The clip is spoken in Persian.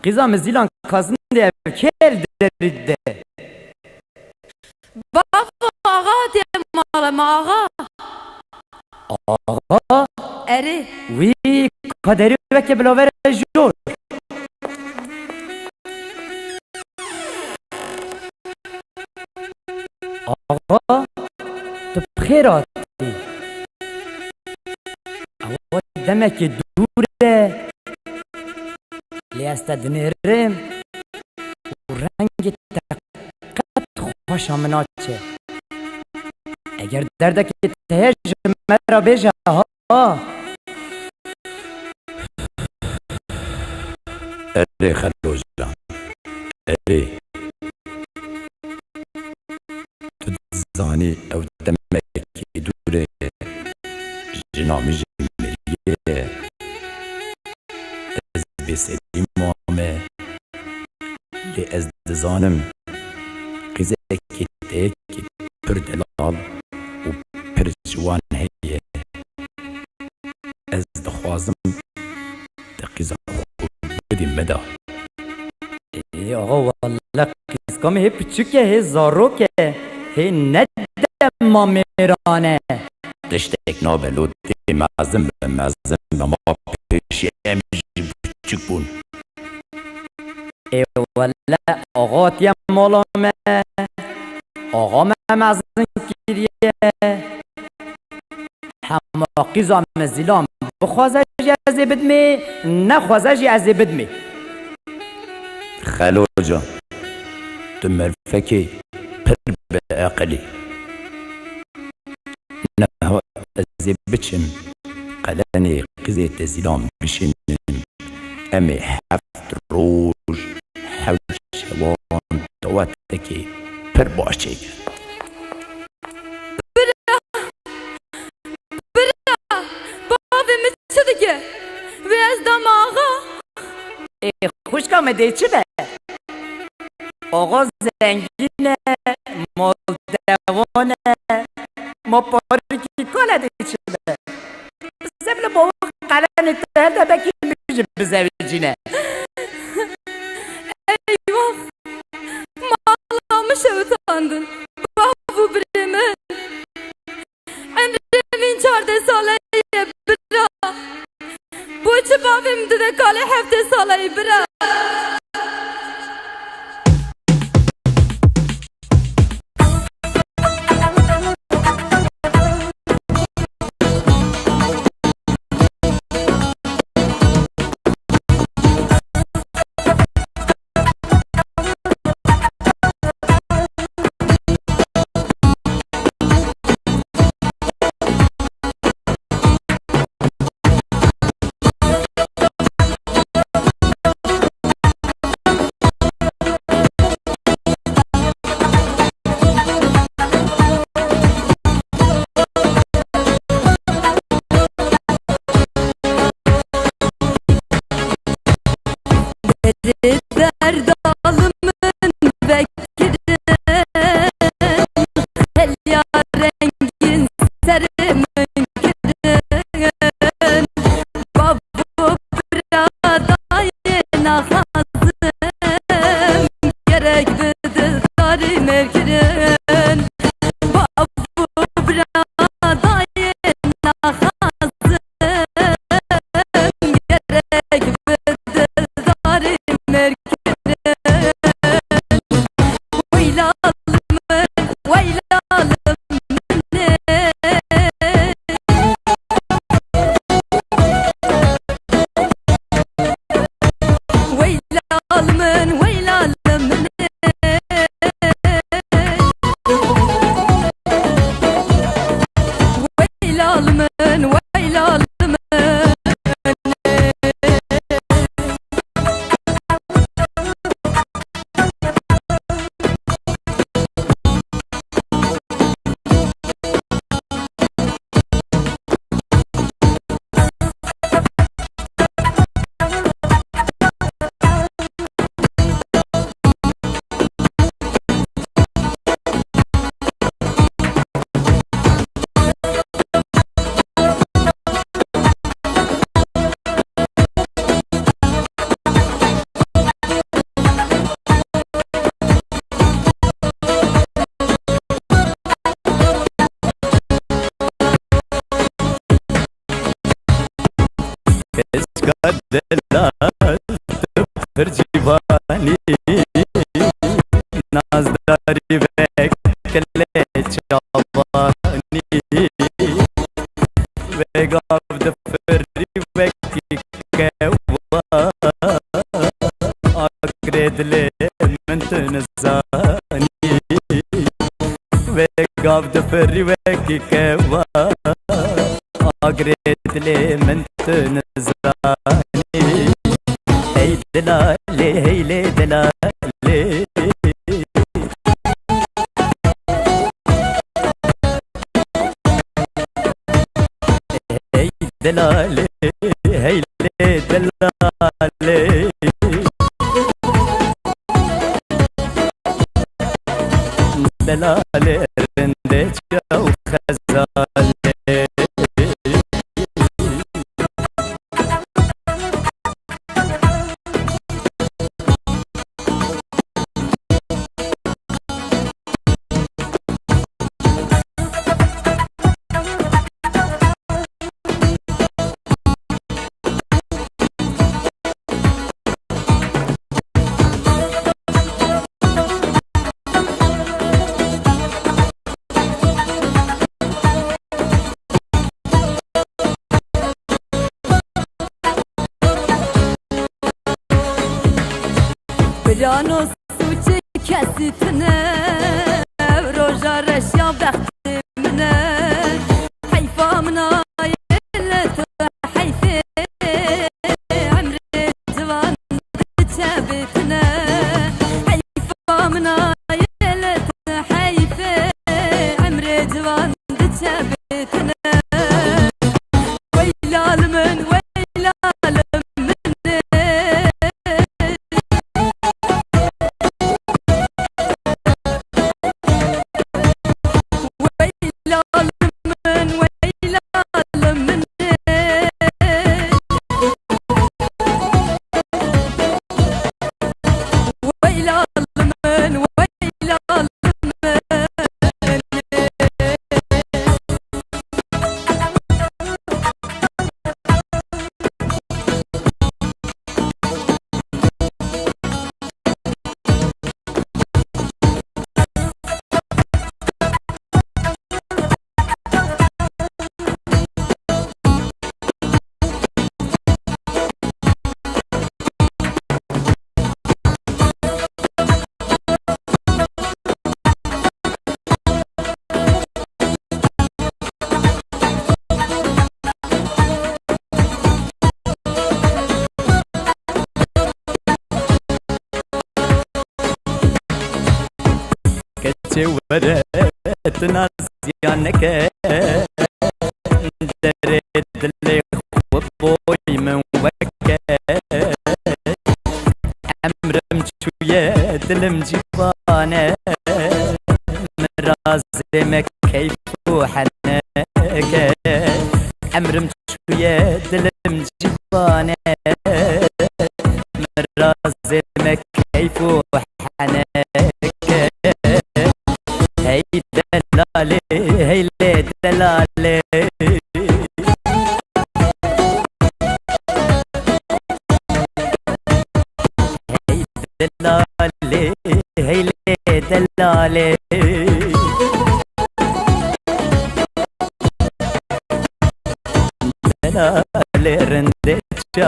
قیزا مزیلان کازن ده کل درده بابا آقا ده مالم آقا آقا اره وی کادری وکی بلاور جور آقا تو بخیراتی آقا دمک دوره لی استدنرم و رنگ تقت خوش آمناچه اگر دردک تهج مرا بیجه ها اره خلوز جان اره تو زانی او دمکی دوره جنامی جمریه از بسیدی مامه لی از دزانم قیزه اکی تیکی پر دلال و پر جوان هیه از دخوازم دقیزه خوب بدی مدا ای آقا والله قیزکام هی پچوکه هی زاروکه هی ندم ما میرانه دشتک نابلو دی مازم به مازم به ما پیشی امیجی بچک بون ای والله آقا تیم مالامه آقا مم از کریه همه قیزا مزیلام بخوازش از بدمی نخوازش از بدمی خلو جان تو مرفکی پر به اقلی نه از بچم قلنی قزی تزیلام بشینم امی هفت روز حوش شوان دواتکی پر باشه بابا مثل دیگه و از دام آقا ای خوشکام دی چه ده آقا زنگینه مالدوانه ما پارکی کنه دی چه ده زبل با قلن تهده بکی میشه بزوجینه eyvah Mağlamış utandın Babu bremen Emremin çarde salayı bira Bu içi babimdi de kale hefte salayı bira Derdalımın bekiri Helya rengin serim önkirin Babu bradayın ahazım Gerek bidir darim erkirin Babu bradayın ahazım Gerek bidir darim erkirin دلال تبخر جيباني ناز داري بك كلي شعباني بقاف دفري بك كوا أكرد لي من تنزاني بقاف دفري بك كوا أكرد لي من تنزاني هي دلالي هي دلالي هي دلالي هي دلالي دلالي رندج وخزالي برانو سوچه کسی تنه روژا رشیا بختی منه حیفا منایلت حیفه عمر جوان چه تنه حیفا منایلت حیفه عمر جوان چه تنه ویلال من ویلال ورت ناس يانك دريد اللي خبوي من وكا عمر مشوية دلم جيبانه مرازمك كيف وحنك عمر مشوية دلم جيبانه مرازمك كيف وحنك هي دلالي هي دلالي هي دلالي هي دلالي دلالي رندتش